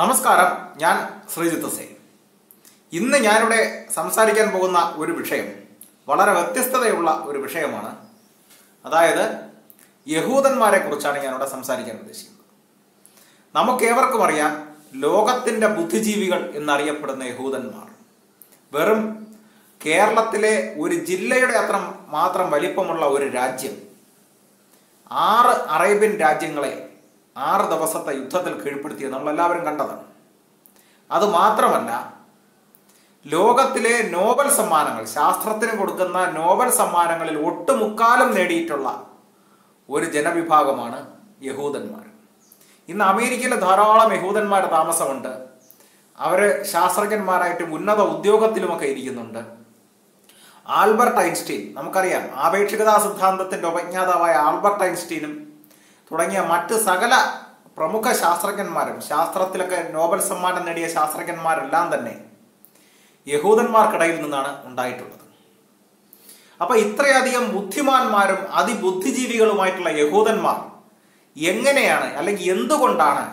നമസ്കാരം, ഞാൻ ശ്രീജിത്ത് സേൻ. ഇന്ന് ഞാനിവിടെ സംസാരിക്കാൻ പോകുന്ന ഒരു വിഷയം വളരെ വ്യത്യസ്തതയുള്ള ഒരു വിഷയമാണ്. അതായത് യഹൂദന്മാരെ കുറിച്ചാണ് ഞാനിവിടെ സംസാരിക്കാൻ ഉദ്ദേശിക്കുന്നത്. നമുക്കേവർക്കും അറിയാം, ലോകത്തിൻ്റെ ബുദ്ധിജീവികൾ എന്നറിയപ്പെടുന്ന യഹൂദന്മാർ വെറും കേരളത്തിലെ ഒരു ജില്ലയുടെ അത്ര മാത്രം വലിപ്പമുള്ള ഒരു രാജ്യം 6 അറേബ്യൻ രാജ്യങ്ങളെ 6 ദിവസത്തെ യുദ്ധത്തിൽ കീഴ്പ്പെടുത്തിയത് നമ്മളെല്ലാവരും കണ്ടതാണ്. അതുമാത്രമല്ല, ലോകത്തിലെ നോബൽ സമ്മാനങ്ങൾ, ശാസ്ത്രത്തിന് കൊടുക്കുന്ന നോബൽ സമ്മാനങ്ങളിൽ ഒട്ടുമുക്കാലും നേടിയിട്ടുള്ള ഒരു ജനവിഭാഗമാണ് യഹൂദന്മാർ. ഇന്ന് അമേരിക്കയിൽ ധാരാളം യഹൂദന്മാർ താമസമുണ്ട്. അവർ ശാസ്ത്രജ്ഞന്മാരായിട്ടും ഉന്നത ഉദ്യോഗത്തിലുമൊക്കെ ഇരിക്കുന്നുണ്ട്. ആൽബർട്ട് ഐൻസ്റ്റീൻ, നമുക്കറിയാം, ആപേക്ഷികതാ സിദ്ധാന്തത്തിൻ്റെ ഉപജ്ഞാതാവായ ആൽബർട്ട് ഐൻസ്റ്റീനും തുടങ്ങിയ മറ്റ് സകല പ്രമുഖ ശാസ്ത്രജ്ഞന്മാരും, ശാസ്ത്രത്തിലൊക്കെ നോബൽ സമ്മാനം നേടിയ ശാസ്ത്രജ്ഞന്മാരെല്ലാം തന്നെ യഹൂദന്മാർക്കിടയിൽ നിന്നാണ് ഉണ്ടായിട്ടുള്ളത്. അപ്പം ഇത്രയധികം ബുദ്ധിമാന്മാരും അതിബുദ്ധിജീവികളുമായിട്ടുള്ള യഹൂദന്മാർ എങ്ങനെയാണ്, അല്ലെങ്കിൽ എന്തുകൊണ്ടാണ്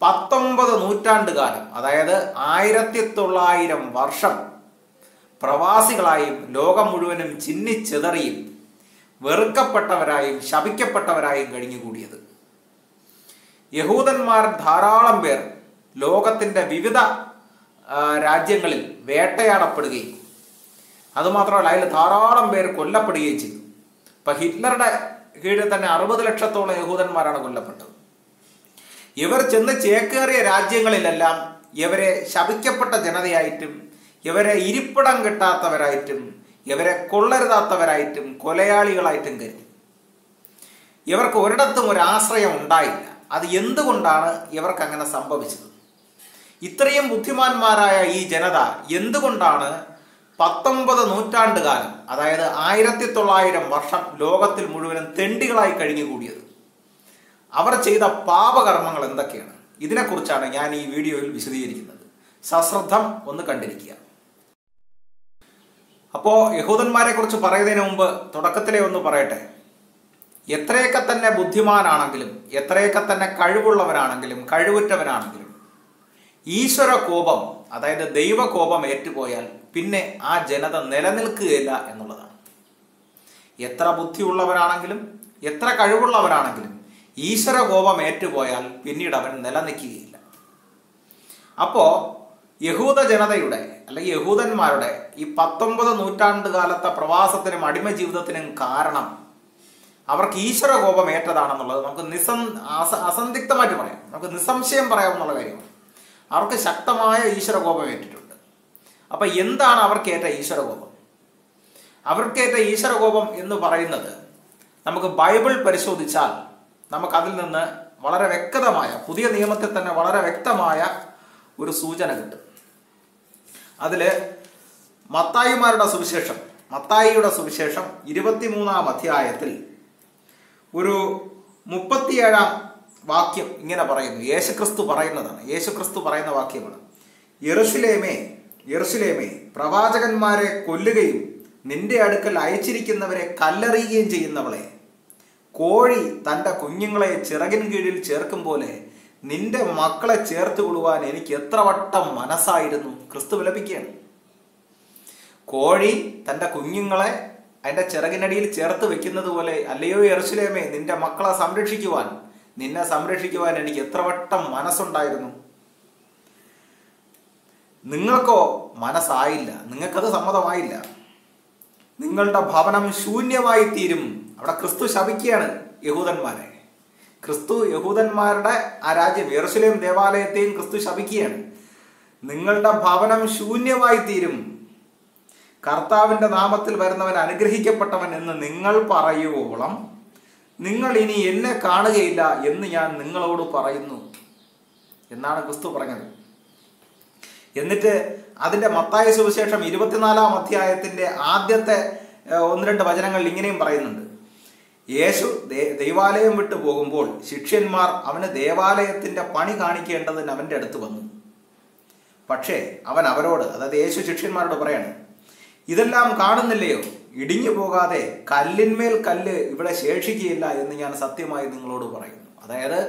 19 നൂറ്റാണ്ടുകാലം, അതായത് 1900 വർഷം പ്രവാസികളായും ലോകം മുഴുവനും ചിന്നിച്ചെതറിയും വെറുക്കപ്പെട്ടവരായും ശപിക്കപ്പെട്ടവരായും കഴിഞ്ഞുകൂടിയത്? യഹൂദന്മാർ ധാരാളം പേർ ലോകത്തിൻ്റെ വിവിധ രാജ്യങ്ങളിൽ വേട്ടയാടപ്പെടുകയും അതുമാത്രമല്ല അതിൽ ധാരാളം പേർ കൊല്ലപ്പെടുകയും ചെയ്തു. ഇപ്പം ഹിറ്റ്ലറുടെ കീഴിൽ തന്നെ 60 ലക്ഷത്തോളം യഹൂദന്മാരാണ് കൊല്ലപ്പെട്ടത്. ഇവർ ചെന്ന് ചേക്കേറിയ രാജ്യങ്ങളിലെല്ലാം ഇവരെ ശപിക്കപ്പെട്ട ജനതയായിട്ടും ഇവരെ ഇരിപ്പിടം കിട്ടാത്തവരായിട്ടും ഇവരെ കൊള്ളരുതാത്തവരായിട്ടും കൊലയാളികളായിട്ടും കരുതി. ഇവർക്ക് ഒരിടത്തും ഒരു ആശ്രയം ഉണ്ടായില്ല. അത് എന്തുകൊണ്ടാണ് ഇവർക്ക് അങ്ങനെ സംഭവിച്ചത്? ഇത്രയും ബുദ്ധിമാന്മാരായ ഈ ജനത എന്തുകൊണ്ടാണ് 19 നൂറ്റാണ്ടുകാലം, അതായത് 1900 വർഷം ലോകത്തിൽ മുഴുവനും തെണ്ടികളായി കഴിഞ്ഞുകൂടിയത്? അവർ ചെയ്ത പാപകർമ്മങ്ങൾ എന്തൊക്കെയാണ്? ഇതിനെക്കുറിച്ചാണ് ഞാൻ ഈ വീഡിയോയിൽ വിശദീകരിക്കുന്നത്. സശ്രദ്ധം ഒന്ന് കണ്ടിരിക്കുക. അപ്പോൾ യഹൂദന്മാരെ കുറിച്ച് പറയുന്നതിന് മുമ്പ് തുടക്കത്തിലേ ഒന്ന് പറയട്ടെ. എത്രയൊക്കെ തന്നെ ബുദ്ധിമാനാണെങ്കിലും എത്രയൊക്കെ തന്നെ കഴിവുള്ളവനാണെങ്കിലും കഴിവുറ്റവനാണെങ്കിലും ഈശ്വര കോപം, അതായത് ദൈവകോപം ഏറ്റുപോയാൽ പിന്നെ ആ ജനത നിലനിൽക്കുകയില്ല എന്നുള്ളതാണ്. എത്ര ബുദ്ധിയുള്ളവരാണെങ്കിലും എത്ര കഴിവുള്ളവരാണെങ്കിലും ഈശ്വര കോപം ഏറ്റുപോയാൽ പിന്നീട് അവൻ നിലനിൽക്കുകയില്ല. അപ്പോൾ യഹൂദ ജനതയുടെ അല്ലെങ്കിൽ യഹൂദന്മാരുടെ ഈ 19 നൂറ്റാണ്ട് കാലത്തെ പ്രവാസത്തിനും അടിമ ജീവിതത്തിനും കാരണം അവർക്ക് ഈശ്വര കോപം ഏറ്റതാണെന്നുള്ളത് നമുക്ക് അസന്ദിഗ്ധമായിട്ട് പറയാം, നമുക്ക് നിസ്സംശയം പറയാവുന്ന കാര്യമാണ്. അവർക്ക് ശക്തമായ ഈശ്വര കോപം ഏറ്റിട്ടുണ്ട്. അപ്പം എന്താണ് അവർക്കേറ്റ ഈശ്വര കോപം? അവർക്കേറ്റ ഈശ്വര കോപം എന്ന് പറയുന്നത് നമുക്ക് ബൈബിൾ പരിശോധിച്ചാൽ നമുക്കതിൽ നിന്ന് വളരെ വ്യക്തമായ, പുതിയ നിയമത്തിൽ തന്നെ വളരെ വ്യക്തമായ ഒരു സൂചന കിട്ടും. അതിൽ മത്തായിയുടെ സുവിശേഷം 23-ാം അധ്യായത്തിൽ ഒരു 37-ാം വാക്യം ഇങ്ങനെ പറയുന്നു. യേശുക്രിസ്തു പറയുന്ന വാക്യമാണ്: യെരുശലേമേ, യെരുശലേമേ, പ്രവാചകന്മാരെ കൊല്ലുകയും നിന്റെ അടുക്കൽ അയച്ചിരിക്കുന്നവരെ കല്ലെറിയുകയും ചെയ്യുന്നവളെ, കോഴി തൻ്റെ കുഞ്ഞുങ്ങളെ ചിറകിൻ കീഴിൽ ചേർക്കും പോലെ നിന്റെ മക്കളെ ചേർത്ത് കൊള്ളുവാൻ എനിക്ക് എത്ര വട്ടം മനസ്സായിരുന്നു. ക്രിസ്തു വിലപിക്കുകയാണ്. കോഴി തൻ്റെ കുഞ്ഞുങ്ങളെ അതിൻ്റെ ചിറകിനടിയിൽ ചേർത്ത് വെക്കുന്നത് പോലെ, അല്ലയോ യെരുശലേമേ, നിന്റെ മക്കളെ നിന്നെ സംരക്ഷിക്കുവാൻ എനിക്ക് എത്ര വട്ടം മനസ്സുണ്ടായിരുന്നു. നിങ്ങൾക്കോ മനസ്സായില്ല, നിങ്ങൾക്കത് സമ്മതമായില്ല. നിങ്ങളുടെ ഭവനം ശൂന്യമായി തീരും. അവിടെ ക്രിസ്തു ശപിക്കുകയാണ് യഹൂദന്മാരെ. ക്രിസ്തു യഹൂദന്മാരുടെ ആ രാജ്യം യെരുശലേം ദേവാലയത്തെയും ക്രിസ്തു ശപിക്കുകയാണ്. നിങ്ങളുടെ ഭവനം ശൂന്യമായി തീരും. കർത്താവിൻ്റെ നാമത്തിൽ വരുന്നവൻ അനുഗ്രഹിക്കപ്പെട്ടവൻ എന്ന് നിങ്ങൾ പറയുവോളം നിങ്ങൾ ഇനി എന്നെ കാണുകയില്ല എന്ന് ഞാൻ നിങ്ങളോട് പറയുന്നു എന്നാണ് ക്രിസ്തു പറഞ്ഞത്. എന്നിട്ട് അതിൻ്റെ മത്തായി സുവിശേഷം 24-ാം അധ്യായത്തിൻ്റെ ആദ്യത്തെ 1-2 വചനങ്ങളിൽ ഇങ്ങനെയും പറയുന്നുണ്ട്: യേശു ദൈവാലയം വിട്ടു പോകുമ്പോൾ ശിഷ്യന്മാർ അവന് ദേവാലയത്തിൻ്റെ പണി കാണിക്കേണ്ടതിന് അവൻ്റെ അടുത്ത് വന്നു. പക്ഷേ അവൻ അവരോട്, അതായത് യേശു ശിഷ്യന്മാരോട് പറയാണ്, ഇതെല്ലാം കാണുന്നില്ലയോ? ഇടിഞ്ഞു പോകാതെ കല്ലിന്മേൽ കല്ല് ഇവിടെ ശേഷിക്കുകയില്ല എന്ന് ഞാൻ സത്യമായി നിങ്ങളോട് പറയുന്നു. അതായത്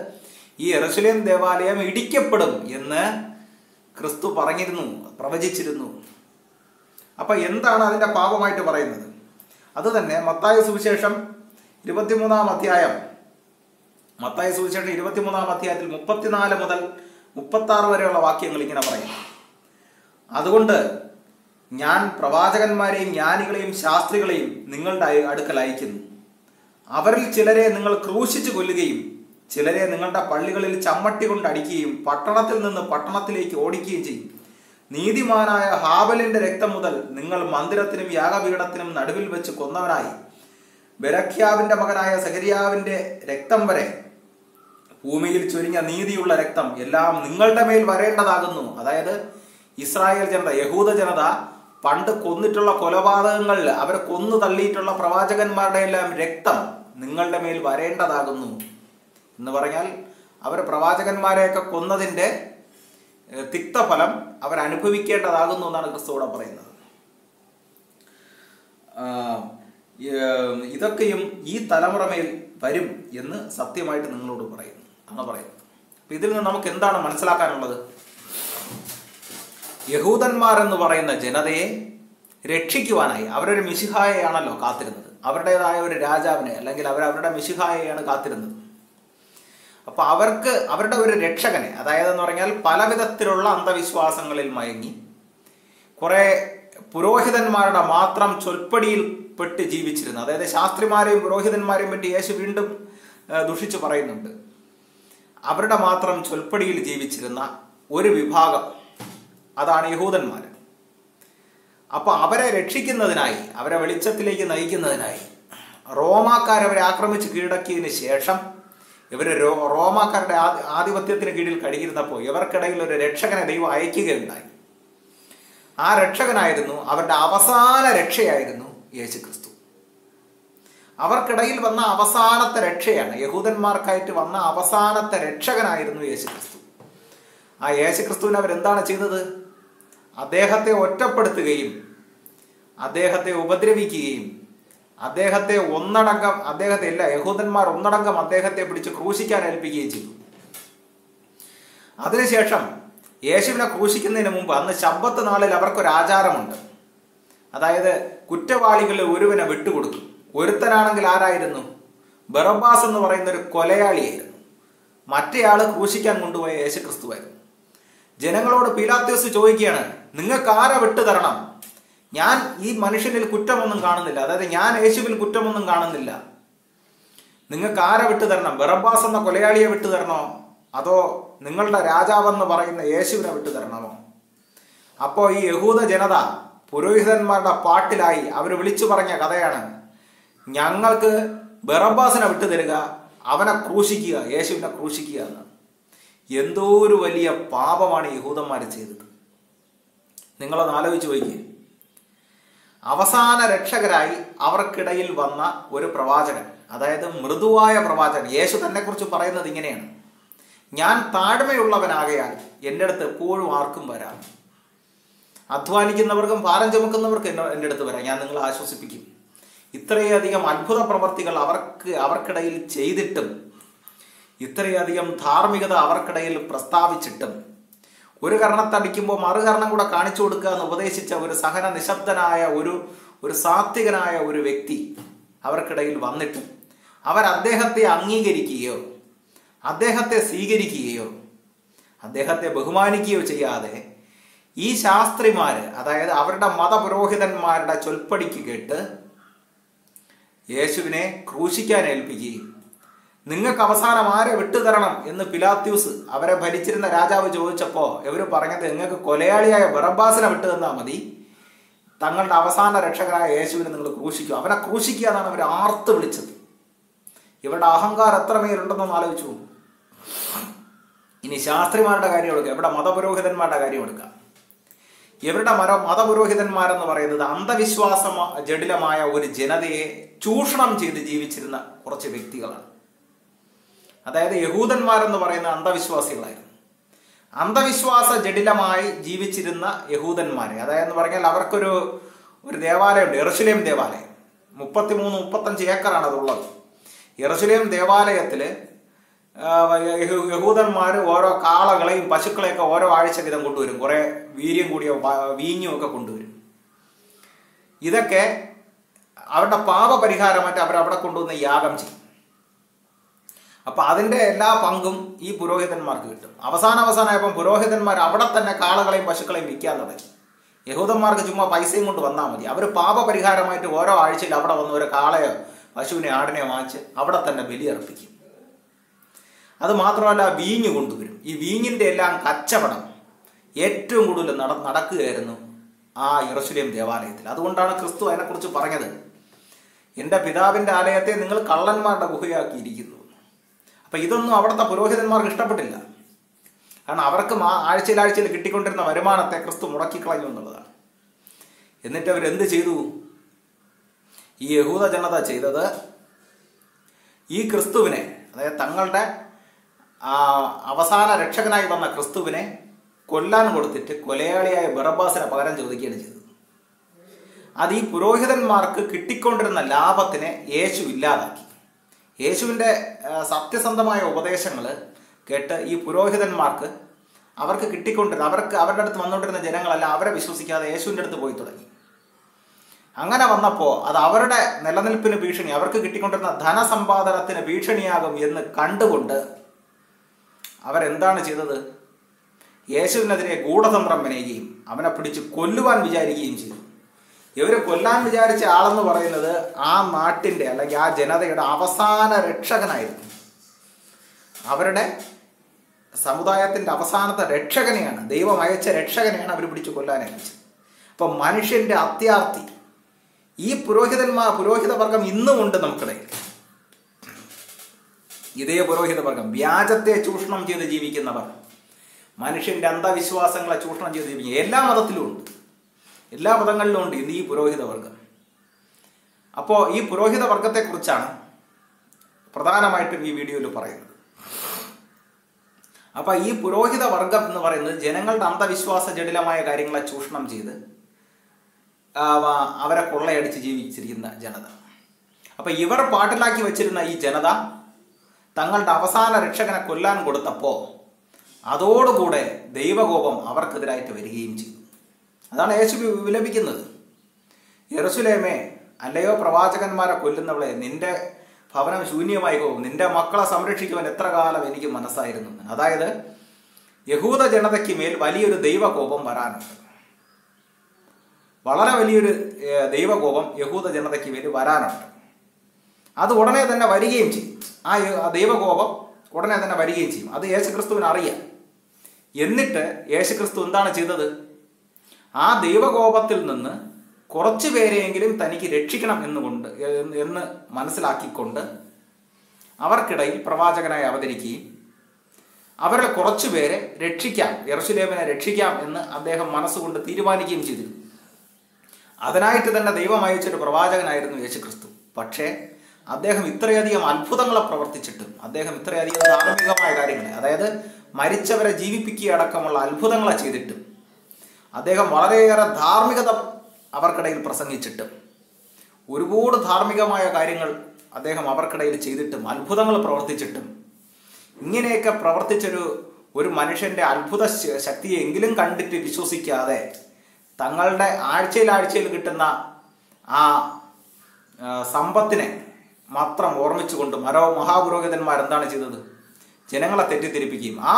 ഈ യെരൂശലേം ദേവാലയം ഇടിക്കപ്പെടും എന്ന് ക്രിസ്തു പറഞ്ഞിരുന്നു, പ്രവചിച്ചിരുന്നു. അപ്പൊ എന്താണ് അതിന്റെ പാപമായിട്ട് പറയുന്നത്? അത് തന്നെ മത്തായി സുവിശേഷം 23-ാം അധ്യായം, മത്തായി സുവിശേഷം 23-ാം അധ്യായത്തിൽ 34 മുതൽ 36 വരെയുള്ള വാക്യങ്ങൾ ഇങ്ങനെ പറയും: അതുകൊണ്ട് ഞാൻ പ്രവാചകന്മാരെയും ജ്ഞാനികളെയും ശാസ്ത്രികളെയും നിങ്ങളുടെ അടുക്കൽ അയക്കുന്നു. അവരിൽ ചിലരെ നിങ്ങൾ ക്രൂശിച്ചു കൊല്ലുകയും ചിലരെ നിങ്ങളുടെ പള്ളികളിൽ ചമ്മട്ടി കൊണ്ട് അടിക്കുകയും പട്ടണത്തിൽ നിന്ന് പട്ടണത്തിലേക്ക് ഓടിക്കുകയും ചെയ്യും. നീതിമാനായ ഹാബലിന്റെ രക്തം മുതൽ നിങ്ങൾ മന്ദിരത്തിനും യാഗപീഠത്തിനും നടുവിൽ വെച്ച് കൊന്നവനായി ബെരഖ്യാവിന്റെ മകനായ സഖരിയാവിന്റെ രക്തം വരെ ഭൂമിയിൽ ചൊരിഞ്ഞ നീതിയുള്ള രക്തം എല്ലാം നിങ്ങളുടെ മേൽ വരേണ്ടതാകുന്നു. അതായത് ഇസ്രായേൽ ജനത, യഹൂദ ജനത പണ്ട് കൊന്നിട്ടുള്ള കൊലപാതകങ്ങളിൽ അവരെ കൊന്നു തള്ളിയിട്ടുള്ള പ്രവാചകന്മാരുടെ എല്ലാം രക്തം നിങ്ങളുടെ മേൽ വരേണ്ടതാകുന്നു എന്ന് പറഞ്ഞാൽ അവർ പ്രവാചകന്മാരെയൊക്കെ കൊന്നതിൻ്റെ തിക്തഫലം അവരനുഭവിക്കേണ്ടതാകുന്നു എന്നാണ് ക്രിസ്തുവോടെ പറയുന്നത്. ഇതൊക്കെയും ഈ തലമുറ മേൽ വരും എന്ന് സത്യമായിട്ട് നിങ്ങളോട് പറയുന്നു ആണ് പറയുന്നത്. അപ്പൊ ഇതിൽ നിന്ന് നമുക്ക് എന്താണ് മനസ്സിലാക്കാനുള്ളത്? യഹൂദന്മാരെന്ന് പറയുന്ന ജനതയെ രക്ഷിക്കുവാനായി അവരൊരു മിശിഹായെയാണല്ലോ കാത്തിരുന്നത്, അവരുടേതായ ഒരു രാജാവിനെ, അല്ലെങ്കിൽ അവരുടെ മിശിഹായെയാണ് കാത്തിരുന്നത്. അപ്പൊ അവർക്ക് അവരുടെ ഒരു രക്ഷകനെ, അതായത് എന്ന് പറഞ്ഞാൽ പല വിധത്തിലുള്ള അന്ധവിശ്വാസങ്ങളിൽ മയങ്ങി കുറെ പുരോഹിതന്മാരുടെ മാത്രം ചൊൽപ്പടിയിൽ പെട്ട് ജീവിച്ചിരുന്നു. അതായത് ശാസ്ത്രിമാരെയും പുരോഹിതന്മാരെയും പറ്റി യേശു വീണ്ടും ദുഷിച്ചു പറയുന്നുണ്ട്. അവരുടെ മാത്രം ചൊൽപ്പടിയിൽ ജീവിച്ചിരുന്ന ഒരു വിഭാഗം, അതാണ് യഹൂദന്മാർ. അപ്പൊ അവരെ രക്ഷിക്കുന്നതിനായി, അവരെ വെളിച്ചത്തിലേക്ക് നയിക്കുന്നതിനായി റോമാക്കാരവരെ ആക്രമിച്ച് കീഴടക്കിയതിന് ശേഷം ഇവർ റോമാക്കാരുടെ ആധിപത്യത്തിന് കീഴിൽ കഴിഞ്ഞിരുന്നപ്പോൾ ഇവർക്കിടയിൽ ഒരു രക്ഷകനെ ദൈവം അയക്കുകയുണ്ടായി. ആ രക്ഷകനായിരുന്നു, അവരുടെ അവസാന രക്ഷയായിരുന്നു യേശു ക്രിസ്തു. അവർക്കിടയിൽ വന്ന അവസാനത്തെ രക്ഷയാണ്, യഹൂദന്മാർക്കായിട്ട് വന്ന അവസാനത്തെ രക്ഷകനായിരുന്നു യേശു ക്രിസ്തു. ആ യേശു ക്രിസ്തുവിന് അവരെന്താണ് ചെയ്തത്? അദ്ദേഹത്തെ ഒറ്റപ്പെടുത്തുകയും അദ്ദേഹത്തെ ഉപദ്രവിക്കുകയും യഹൂദന്മാർ ഒന്നടങ്കം അദ്ദേഹത്തെ പിടിച്ച് ക്രൂശിക്കാൻ ഏൽപ്പിക്കുകയും ചെയ്തു. അതിനുശേഷം യേശുവിനെ ക്രൂശിക്കുന്നതിന് മുമ്പ് അന്ന് ശബ്ബത്ത് നാളിൽ അവർക്കൊരു ആചാരമുണ്ട്. അതായത് കുറ്റവാളികളിൽ ഒരുവനെ വിട്ടുകൊടുക്കും. ഒരുത്തനാണെങ്കിൽ ആരായിരുന്നു? ബറബ്ബാസ് എന്ന് പറയുന്ന ഒരു കൊലയാളിയായിരുന്നു. മറ്റേയാള് ക്രൂശിക്കാൻ കൊണ്ടുപോയ യേശു ക്രിസ്തുവായിരുന്നു. ജനങ്ങളോട് പീലാത്യോസ് ചോദിക്കുകയാണ്, നിങ്ങൾക്ക് ആരെ വിട്ടു തരണം? ഞാൻ ഈ മനുഷ്യനിൽ കുറ്റമൊന്നും കാണുന്നില്ല, അതായത് ഞാൻ യേശുവിൽ കുറ്റമൊന്നും കാണുന്നില്ല. നിങ്ങൾക്ക് ആരെ വിട്ടു തരണം? ബറബ്ബാസ് എന്ന കൊലയാളിയെ വിട്ടു തരണോ, അതോ നിങ്ങളുടെ രാജാവെന്ന് പറയുന്ന യേശുവിനെ വിട്ടു തരണമോ? അപ്പോൾ ഈ യഹൂദ ജനത പുരോഹിതന്മാരുടെ പാട്ടിലായി അവർ വിളിച്ചു പറഞ്ഞ കഥയാണ്, ഞങ്ങൾക്ക് ബറബ്ബാസിനെ വിട്ടു തരിക, അവനെ ക്രൂശിക്കുക, യേശുവിനെ ക്രൂശിക്കുക എന്ന്. എന്തോ ഒരു വലിയ പാപമാണ് യഹൂദന്മാർ ചെയ്തത്. നിങ്ങളൊന്ന് ആലോചിച്ച് നോക്കിയേ. അവസാന രക്ഷകരായി അവർക്കിടയിൽ വന്ന ഒരു പ്രവാചകൻ, അതായത് മൃദുവായ പ്രവാചകൻ. യേശു തന്നെ കുറിച്ച് പറയുന്നത് ഇങ്ങനെയാണ്: ഞാൻ താഴ്മയുള്ളവനാകയാൽ എൻ്റെ അടുത്ത് എപ്പോഴും ആർക്കും വരാം. അധ്വാനിക്കുന്നവർക്കും ഭാരം ചുമക്കുന്നവർക്കും എൻ്റെ അടുത്ത് വരാം, ഞാൻ നിങ്ങളെ ആശ്വസിപ്പിക്കും. ഇത്രയധികം അത്ഭുത പ്രവർത്തികൾ അവർക്കിടയിൽ ചെയ്തിട്ടും, ഇത്രയധികം ധാർമ്മികത അവർക്കിടയിൽ പ്രസ്താവിച്ചിട്ടും, ഒരു കർണത്തടിക്കുമ്പോൾ മറുകർണം കൂടെ കാണിച്ചു കൊടുക്കുക എന്ന് ഉപദേശിച്ച ഒരു സഹന നിശബ്ദനായ ഒരു സാത്വികനായ ഒരു വ്യക്തി അവർക്കിടയിൽ വന്നിട്ടും അവർ അദ്ദേഹത്തെ അംഗീകരിക്കുകയോ അദ്ദേഹത്തെ സ്വീകരിക്കുകയോ അദ്ദേഹത്തെ ബഹുമാനിക്കുകയോ ചെയ്യാതെ ഈ ശാസ്ത്രിമാര്, അതായത് അവരുടെ മതപുരോഹിതന്മാരുടെ ചൊൽപ്പടിക്ക് കേട്ട് യേശുവിനെ ക്രൂശിക്കാൻ ഏൽപ്പിക്കുകയും നിങ്ങൾക്ക് അവസാനം ആരെ വിട്ടുതരണം എന്ന് പിലാത്യൂസ്, അവരെ ഭരിച്ചിരുന്ന രാജാവ്, ചോദിച്ചപ്പോൾ ഇവർ പറഞ്ഞത് നിങ്ങൾക്ക് കൊലയാളിയായ ബറബ്ബാസിനെ വിട്ടു തന്നാൽ മതി, തങ്ങളുടെ അവസാന രക്ഷകനായ യേശുവിനെ നിങ്ങൾ ക്രൂശിക്കുക, അവനെ ക്രൂശിക്കുക എന്നാണ് അവർ ആർത്ത് വിളിച്ചത്. ഇവരുടെ അഹങ്കാരം എത്രമേലുണ്ടെന്നൊന്ന് ആലോചിച്ചു. ഇനി ശാസ്ത്രിമാരുടെ കാര്യം എടുക്കുക, ഇവിടെ മതപുരോഹിതന്മാരുടെ കാര്യം എടുക്കുക. ഇവരുടെ മതപുരോഹിതന്മാരെന്ന് പറയുന്നത് അന്ധവിശ്വാസ ജടിലമായ ഒരു ജനതയെ ചൂഷണം ചെയ്ത് ജീവിച്ചിരുന്ന കുറച്ച് വ്യക്തികളാണ്. അതായത് യഹൂദന്മാരെന്ന് പറയുന്ന അന്ധവിശ്വാസികളായിരുന്നു. അന്ധവിശ്വാസ ജടിലമായി ജീവിച്ചിരുന്ന യഹൂദന്മാരെ, അതായത് പറഞ്ഞാൽ അവർക്കൊരു ദേവാലയമുണ്ട്, യെരൂശലേം ദേവാലയം. 33-35 ഏക്കറാണ് അതുള്ളത്. യെരൂശലേം ദേവാലയത്തിൽ യഹൂദന്മാർ ഓരോ കാളകളെയും പശുക്കളെയൊക്കെ ഓരോ ആഴ്ച വീതം കൊണ്ടുവരും, കുറേ വീര്യം കൂടിയ വീഞ്ഞും ഒക്കെ കൊണ്ടുവരും. ഇതൊക്കെ അവരുടെ പാപപരിഹാരമായിട്ട് അവരവിടെ കൊണ്ടുവന്ന് യാഗം ചെയ്യും. അപ്പം അതിൻ്റെ എല്ലാ പങ്കും ഈ പുരോഹിതന്മാർക്ക് കിട്ടും. അവസാനമായപ്പം പുരോഹിതന്മാർ അവിടെ തന്നെ കാളകളെയും പശുക്കളെയും വിൽക്കാൻ തുടങ്ങി. യഹൂദന്മാർക്ക് ചുമ്മാ പൈസയും കൊണ്ട് വന്നാൽ മതി. അവർ പാപപരിഹാരമായിട്ട് ഓരോ ആഴ്ചയിൽ അവിടെ വന്ന് ഒരു കാളയോ പശുവിനെ ആടിനെ വാങ്ങിച്ച് അവിടെ തന്നെ ബലിയർപ്പിക്കും. അത് മാത്രമല്ല, വീഞ്ഞ് കൊണ്ടുവരും. ഈ വീഞ്ഞിൻ്റെ എല്ലാം കച്ചവടം ഏറ്റവും കൂടുതൽ നടക്കുകയായിരുന്നു ആ യെരൂശലേം ദേവാലയത്തിൽ. അതുകൊണ്ടാണ് ക്രിസ്തു അതിനെക്കുറിച്ച് പറഞ്ഞത്, എൻ്റെ പിതാവിൻ്റെ ആലയത്തെ നിങ്ങൾ കള്ളന്മാരുടെ ഗുഹയാക്കിയിരിക്കുന്നു. അപ്പം ഇതൊന്നും അവിടുത്തെ പുരോഹിതന്മാർക്ക് ഇഷ്ടപ്പെട്ടില്ല. കാരണം അവർക്ക് ആഴ്ചയിൽ കിട്ടിക്കൊണ്ടിരുന്ന വരുമാനത്തെ ക്രിസ്തു മുടക്കിക്കളഞ്ഞു എന്നുള്ളതാണ്. എന്നിട്ട് അവരെന്ത് ചെയ്തു? ഈ യഹൂദ ജനത ചെയ്തത്, ഈ ക്രിസ്തുവിനെ, അതായത് തങ്ങളുടെ അവസാന രക്ഷകനായി വന്ന ക്രിസ്തുവിനെ കൊല്ലാൻ കൊടുത്തിട്ട് കൊലയാളിയായ ബറബ്ബാസിനെ പകരം ചോദിക്കുകയാണ് ചെയ്തത്. അത് ഈ പുരോഹിതന്മാർക്ക് കിട്ടിക്കൊണ്ടിരുന്ന ലാഭത്തിനെ യേശു ഇല്ലാതാക്കി. യേശുവിൻ്റെ സത്യസന്ധമായ ഉപദേശങ്ങൾ കേട്ട് ഈ പുരോഹിതന്മാർക്ക് അവർക്ക് കിട്ടിക്കൊണ്ടിരുന്ന അവരുടെ അടുത്ത് വന്നുകൊണ്ടിരുന്ന ജനങ്ങളെല്ലാം അവരെ വിശ്വസിക്കാതെ യേശുവിൻ്റെ അടുത്ത് പോയി തുടങ്ങി. അങ്ങനെ വന്നപ്പോൾ അത് അവരുടെ നിലനിൽപ്പിന് ഭീഷണി, അവർക്ക് കിട്ടിക്കൊണ്ടിരുന്ന ധനസമ്പാദനത്തിന് ഭീഷണിയാകും എന്ന് കണ്ടുകൊണ്ട് അവരെന്താണ് ചെയ്തത്? യേശുവിനെതിരെ ഗൂഢതന്ത്രം മെനയുകയും അവനെ പിടിച്ച് കൊല്ലുവാൻ വിചാരിക്കുകയും ചെയ്തു. ഇവർ കൊല്ലാൻ വിചാരിച്ച ആളെന്ന് പറയുന്നത് ആ നാട്ടിൻ്റെ അല്ലെങ്കിൽ ആ ജനതയുടെ അവസാന രക്ഷകനായിരുന്നു. അവരുടെ സമുദായത്തിൻ്റെ അവസാനത്തെ രക്ഷകനെയാണ്, ദൈവം അയച്ച രക്ഷകനെയാണ് അവർ പിടിച്ച് കൊല്ലാനയച്ചത്. അപ്പം മനുഷ്യൻ്റെ അത്യാർത്തി ഈ പുരോഹിതവർഗം ഇന്നുമുണ്ട് നമുക്കിടയിൽ. ഇതേ പുരോഹിതവർഗം വ്യാജത്തെ ചൂഷണം ചെയ്ത് ജീവിക്കുന്നവർ, മനുഷ്യൻ്റെ അന്ധവിശ്വാസങ്ങളെ ചൂഷണം ചെയ്ത് ജീവിക്കുക എല്ലാ മതത്തിലും ഉണ്ട്, എല്ലാ മതങ്ങളിലും ഉണ്ട് ഇന്ന് ഈ പുരോഹിതവർഗം. അപ്പോൾ ഈ പുരോഹിതവർഗത്തെക്കുറിച്ചാണ് പ്രധാനമായിട്ടും ഈ വീഡിയോയിൽ പറയുന്നത്. അപ്പോൾ ഈ പുരോഹിതവർഗം എന്ന് പറയുന്നത് ജനങ്ങളുടെ അന്ധവിശ്വാസ ജടിലമായ കാര്യങ്ങളെ ചൂഷണം ചെയ്ത് അവരെ കൊള്ളയടിച്ച് ജീവിച്ചിരിക്കുന്ന ജനത. അപ്പം ഇവർ പാട്ടിലാക്കി വെച്ചിരുന്ന ഈ ജനത തങ്ങളുടെ അവസാന രക്ഷകനെ കൊല്ലാൻ കൊടുത്തപ്പോൾ അതോടുകൂടെ ദൈവകോപം അവർക്കെതിരായിട്ട് വരികയും ചെയ്തു. അതാണ് യേശു വിലപിക്കുന്നത്. യെരൂശലേമേ, അല്ലയോ പ്രവാചകന്മാരെ കൊല്ലുന്നവളെ, നിന്റെ ഭവനം ശൂന്യമായി പോകും, നിന്റെ മക്കളെ സംരക്ഷിക്കുവാൻ എത്ര കാലം എനിക്ക് മനസ്സായിരുന്നു. അതായത് യഹൂദ ജനതയ്ക്ക് മേൽ വലിയൊരു ദൈവകോപം വരാനുണ്ട്. വളരെ വലിയൊരു ദൈവകോപം യഹൂദ ജനതയ്ക്ക് മേൽ വരാനുണ്ട്. അത് ഉടനെ തന്നെ വരികയും ചെയ്യും. ആ ദൈവകോപം ഉടനെ തന്നെ വരികയും ചെയ്യും. അത് യേശുക്രിസ്തുവിന് അറിയാം. എന്നിട്ട് യേശുക്രിസ്തു എന്താണ് ചെയ്തത്? ആ ദൈവകോപത്തിൽ നിന്ന് കുറച്ചു പേരെയെങ്കിലും തനിക്ക് രക്ഷിക്കണം എന്ന് മനസ്സിലാക്കിക്കൊണ്ട് അവർക്കിടയിൽ പ്രവാചകനായി അവതരിക്കുകയും അവരുടെ കുറച്ചു പേരെ രക്ഷിക്കാം, യെരൂശലേമിനെ രക്ഷിക്കാം എന്ന് അദ്ദേഹം മനസ്സുകൊണ്ട് തീരുമാനിക്കുകയും ചെയ്തിരുന്നു. അതിനായിട്ട് തന്നെ ദൈവം അയച്ചൊരു പ്രവാചകനായിരുന്നു യേശുക്രിസ്തു. പക്ഷേ അദ്ദേഹം ഇത്രയധികം അത്ഭുതങ്ങളെ പ്രവർത്തിച്ചിട്ടും, അദ്ദേഹം ഇത്രയധികം ധാർമ്മികമായ കാര്യങ്ങളെ, അതായത് മരിച്ചവരെ ജീവിപ്പിക്കുക അടക്കമുള്ള അത്ഭുതങ്ങളെ ചെയ്തിട്ടും, അദ്ദേഹം വളരെയേറെ ധാർമ്മികത അവർക്കിടയിൽ പ്രസംഗിച്ചിട്ടും, ഒരുപാട് ധാർമ്മികമായ കാര്യങ്ങൾ അദ്ദേഹം അവർക്കിടയിൽ ചെയ്തിട്ടും, അത്ഭുതങ്ങൾ പ്രവർത്തിച്ചിട്ടും, ഇങ്ങനെയൊക്കെ പ്രവർത്തിച്ചൊരു മനുഷ്യൻ്റെ അത്ഭുത ശക്തിയെങ്കിലും കണ്ടിട്ട് വിശ്വസിക്കാതെ തങ്ങളുടെ ആഴ്ചയിൽ കിട്ടുന്ന ആ സമ്പത്തിനെ മാത്രം ഓർമ്മിച്ചുകൊണ്ട് മഹാപുരോഹിതന്മാരെന്താണ് ചെയ്തത്? ജനങ്ങളെ തെറ്റിദ്ധരിപ്പിക്കുകയും ആ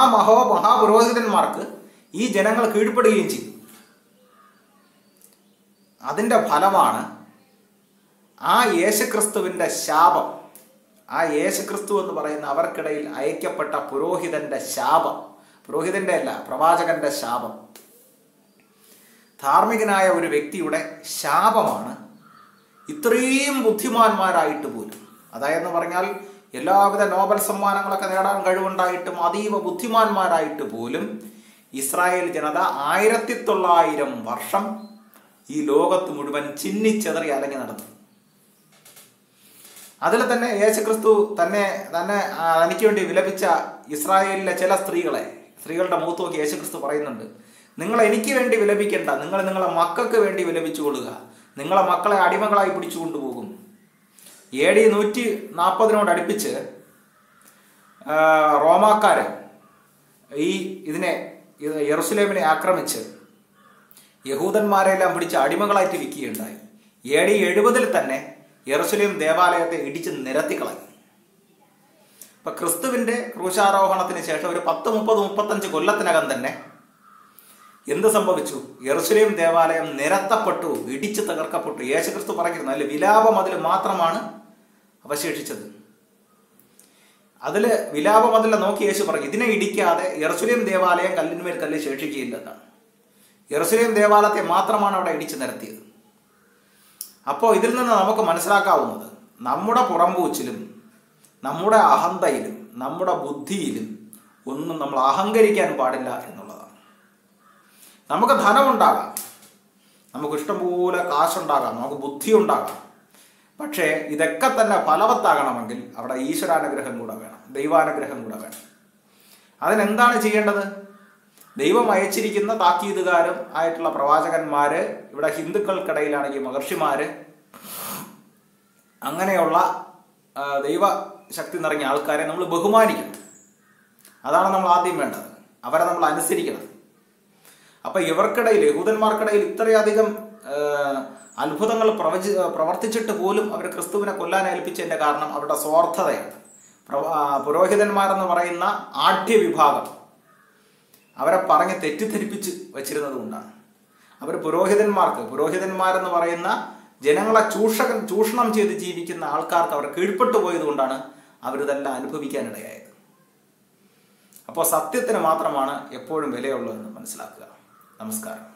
മഹാപുരോഹിതന്മാർക്ക് ഈ ജനങ്ങൾ കീഴ്പ്പെടുകയും ചെയ്തു. അതിൻ്റെ ഫലമാണ് ആ യേശുക്രിസ്തുവിൻ്റെ ശാപം. ആ യേശുക്രിസ്തു എന്ന് പറയുന്ന അവർക്കിടയിൽ അയക്കപ്പെട്ട പുരോഹിതൻ്റെ ശാപം, പുരോഹിതൻ്റെ അല്ല, പ്രവാചകന്റെ ശാപം, ധാർമ്മികനായ ഒരു വ്യക്തിയുടെ ശാപമാണ് ഇത്രയും ബുദ്ധിമാന്മാരായിട്ട് പോലും, അതായെന്ന് പറഞ്ഞാൽ എല്ലാവിധ നോബൽ സമ്മാനങ്ങളൊക്കെ നേടാൻ കഴിവുണ്ടായിട്ടും അതീവ ബുദ്ധിമാന്മാരായിട്ട് പോലും ഇസ്രായേൽ ജനത 1900 വർഷം ഈ ലോകത്ത് മുഴുവൻ ചിന്നിച്ചെതറി അലങ്ങി നടന്നു. അതിൽ തന്നെ യേശുക്രിസ്തു തനിക്ക് വേണ്ടി വിലപിച്ച ഇസ്രായേലിലെ ചില സ്ത്രീകളുടെ മുഖത്ത് നോക്കി യേശുക്രിസ്തു പറയുന്നുണ്ട്, നിങ്ങൾ എനിക്ക് വേണ്ടി വിലപിക്കേണ്ട, നിങ്ങൾ നിങ്ങളെ മക്കൾക്ക് വേണ്ടി വിലപിച്ചു കൊള്ളുക, നിങ്ങളെ മക്കളെ അടിമകളായി പിടിച്ചു കൊണ്ടുപോകും. AD 140 അടുപ്പിച്ച് റോമാക്കാർ യെറുശലേമിനെ ആക്രമിച്ച് യഹൂദന്മാരെല്ലാം പിടിച്ച് അടിമകളായിട്ട് വിൽക്കുകയുണ്ടായി. AD 70 തന്നെ യെറുശലേം ദേവാലയത്തെ ഇടിച്ച് നിരത്തിക്കളഞ്ഞു. ഇപ്പൊ ക്രിസ്തുവിന്റെ ക്രൂശാരോഹണത്തിന് ശേഷം ഒരു 10-30-35 കൊല്ലത്തിനകം തന്നെ എന്ത് സംഭവിച്ചു? യെറുശലേം ദേവാലയം നിരത്തപ്പെട്ടു, ഇടിച്ച് തകർക്കപ്പെട്ടു. യേശുക്രിസ്തു പറഞ്ഞിരുന്നു അതിൽ വിലാപം അതിൽ മാത്രമാണ് അവശേഷിച്ചത്. വിലാപം അതിൽ നോക്കി യേശു പറഞ്ഞു, ഇതിനെ ഇടിക്കാതെ യെറുശലേം ദേവാലയം കല്ലിന്മേൽ കല്ല് ശേഷിക്കുകയില്ലെന്നാണ്. യെറുശലേം ദേവാലയത്തെ മാത്രമാണ് അവിടെ ഇടിച്ചു നിരത്തിയത്. അപ്പോൾ ഇതിൽ നിന്ന് നമുക്ക് മനസ്സിലാക്കാവുന്നത്, നമ്മുടെ പുറംപൂച്ചിലും നമ്മുടെ അഹന്തയിലും നമ്മുടെ ബുദ്ധിയിലും ഒന്നും നമ്മൾ അഹങ്കരിക്കാൻ പാടില്ല എന്നുള്ളതാണ്. നമുക്ക് ധനമുണ്ടാകാം, നമുക്ക് ഇഷ്ടംപോലെ കാശുണ്ടാകാം, നമുക്ക് ബുദ്ധി ഉണ്ടാകാം. പക്ഷേ ഇതൊക്കെ തന്നെ ഫലവത്താകണമെങ്കിൽ അവിടെ ഈശ്വരാനുഗ്രഹം കൂടെ വേണം, ദൈവാനുഗ്രഹം കൂടെ വേണം. അതിനെന്താണ് ചെയ്യേണ്ടത്? ദൈവം അയച്ചിരിക്കുന്ന താക്കീതുകാരും ആയിട്ടുള്ള പ്രവാചകന്മാര്, ഇവിടെ ഹിന്ദുക്കൾക്കിടയിലാണെങ്കിൽ മഹർഷിമാര്, അങ്ങനെയുള്ള ദൈവശക്തി നിറഞ്ഞ ആൾക്കാരെ നമ്മൾ ബഹുമാനിക്കണം. അതാണ് നമ്മൾ ആദ്യം വേണ്ടത്. അവരെ നമ്മൾ അനുസരിക്കണം. അപ്പൊ ഇവർക്കിടയിൽ, യഹൂദന്മാർക്കിടയിൽ ഇത്രയധികം അത്ഭുതങ്ങൾ പ്രവർത്തിച്ചിട്ട് പോലും അവർ ക്രിസ്തുവിനെ കൊല്ലാൻ ഏൽപ്പിച്ചതിന്റെ കാരണം അവരുടെ സ്വാർത്ഥതയാണ്. പുരോഹിതന്മാരെന്ന് പറയുന്ന ആഢ്യ വിഭാഗം അവരെ പറഞ്ഞ് തെറ്റിദ്ധരിപ്പിച്ച് വച്ചിരുന്നത് കൊണ്ടാണ്. അവർ പുരോഹിതന്മാരെന്ന് പറയുന്ന ജനങ്ങളെ ചൂഷണം ചെയ്ത് ജീവിക്കുന്ന ആൾക്കാർക്ക് അവർ കീഴ്പ്പെട്ടു പോയത് കൊണ്ടാണ് അവരിതെല്ലാം അനുഭവിക്കാനിടയായത്. അപ്പോൾ സത്യത്തിന് മാത്രമാണ് എപ്പോഴും വിലയുള്ളതെന്ന് മനസ്സിലാക്കുക. നമസ്കാരം.